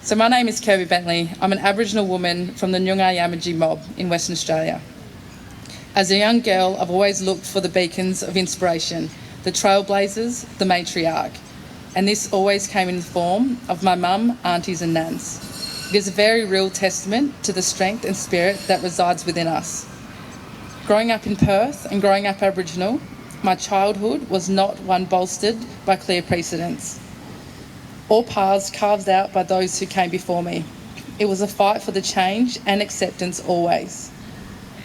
So my name is Kirby Bentley. I'm an Aboriginal woman from the Nyungar Yamaji mob in Western Australia. As a young girl, I've always looked for the beacons of inspiration, the trailblazers, the matriarch. And this always came in the form of my mum, aunties and nans. It is a very real testament to the strength and spirit that resides within us. Growing up in Perth and growing up Aboriginal, my childhood was not one bolstered by clear precedents or paths carved out by those who came before me. It was a fight for the change and acceptance always.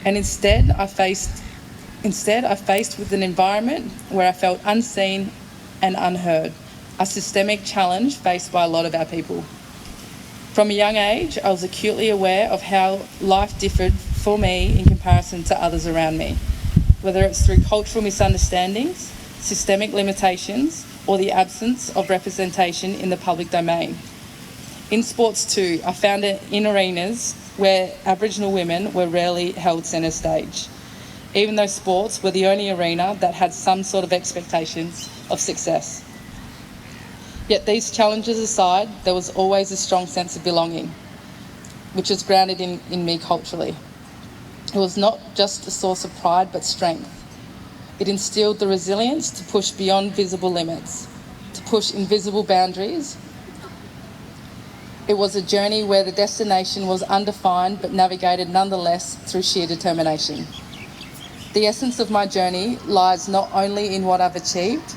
And instead I faced with an environment where I felt unseen and unheard, a systemic challenge faced by a lot of our people. From a young age, I was acutely aware of how life differed for me in comparison to others around me, whether it's through cultural misunderstandings, systemic limitations, or the absence of representation in the public domain. In sports too, I found it in arenas where Aboriginal women were rarely held centre stage, even though sports were the only arena that had some sort of expectations of success. Yet these challenges aside, there was always a strong sense of belonging, which is grounded in me culturally. It was not just a source of pride, but strength. It instilled the resilience to push beyond visible limits, to push invisible boundaries. It was a journey where the destination was undefined, but navigated nonetheless through sheer determination. The essence of my journey lies not only in what I've achieved.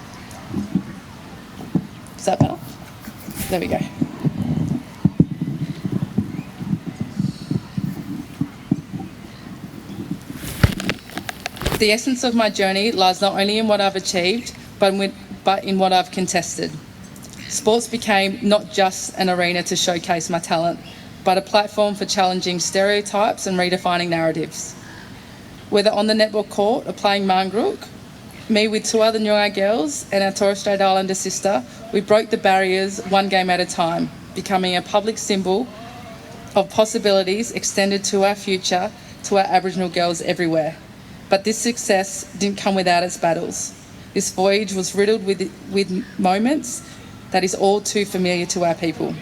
Is that better? There we go. The essence of my journey lies not only in what I've achieved, but in what I've contested. Sports became not just an arena to showcase my talent, but a platform for challenging stereotypes and redefining narratives. Whether on the netball court or playing Mangrook, me with two other Nyungar girls and our Torres Strait Islander sister, we broke the barriers one game at a time, becoming a public symbol of possibilities extended to our future, to our Aboriginal girls everywhere. But this success didn't come without its battles. This voyage was riddled with moments that is all too familiar to our people.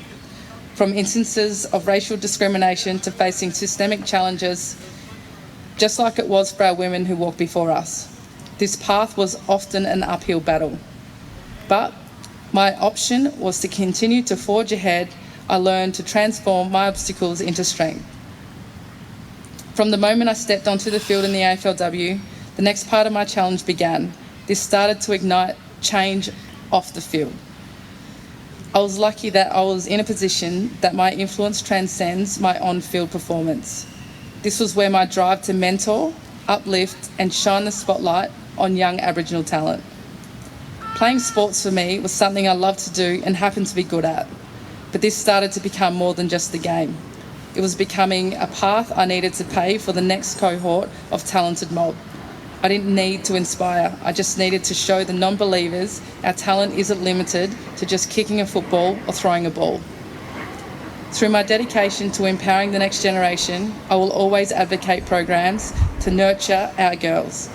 From instances of racial discrimination to facing systemic challenges, just like it was for our women who walked before us. This path was often an uphill battle. But my option was to continue to forge ahead. I learned to transform my obstacles into strength. From the moment I stepped onto the field in the AFLW, the next part of my challenge began. This started to ignite change off the field. I was lucky that I was in a position that my influence transcends my on-field performance. This was where my drive to mentor, uplift, and shine the spotlight on young Aboriginal talent. Playing sports for me was something I loved to do and happened to be good at, but this started to become more than just the game. It was becoming a path I needed to pave for the next cohort of talented mob. I didn't need to inspire, I just needed to show the non-believers our talent isn't limited to just kicking a football or throwing a ball. Through my dedication to empowering the next generation, I will always advocate programs to nurture our girls,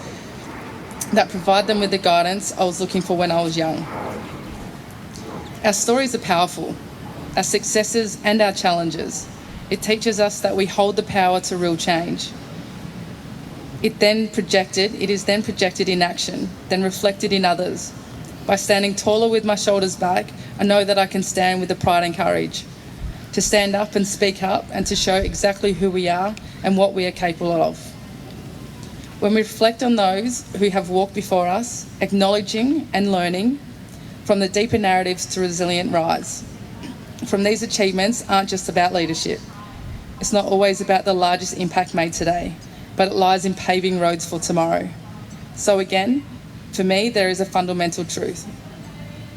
that provide them with the guidance I was looking for when I was young. Our stories are powerful, our successes and our challenges. It teaches us that we hold the power to real change. It is then projected in action, then reflected in others. By standing taller with my shoulders back, I know that I can stand with the pride and courage to stand up and speak up and to show exactly who we are and what we are capable of. When we reflect on those who have walked before us, acknowledging and learning from the deeper narratives to resilient rise. From these achievements aren't just about leadership. It's not always about the largest impact made today, but it lies in paving roads for tomorrow. So again, for me, there is a fundamental truth.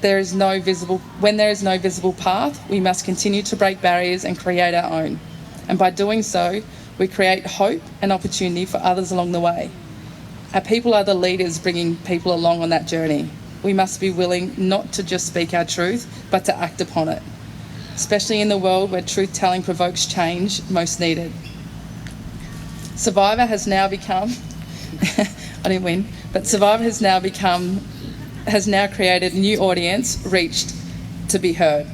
When there is no visible path, we must continue to break barriers and create our own. And by doing so, we create hope and opportunity for others along the way. Our people are the leaders bringing people along on that journey. We must be willing not to just speak our truth, but to act upon it, especially in the world where truth-telling provokes change most needed. Survivor has now become, I didn't win, but Survivor has now created a new audience reached to be heard.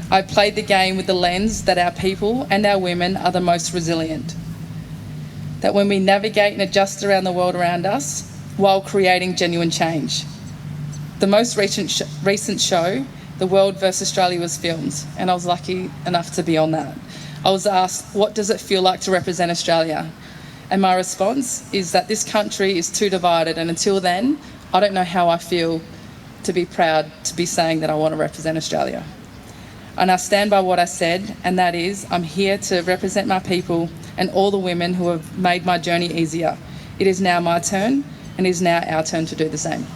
I played the game with the lens that our people and our women are the most resilient. That when we navigate and adjust around the world around us while creating genuine change. The most recent show, The World vs Australia, was filmed, and I was lucky enough to be on that. I was asked, what does it feel like to represent Australia? And my response is that this country is too divided, and until then, I don't know how I feel to be proud to be saying that I want to represent Australia. And I stand by what I said, and that is, I'm here to represent my people and all the women who have made my journey easier. It is now my turn, and it is now our turn to do the same.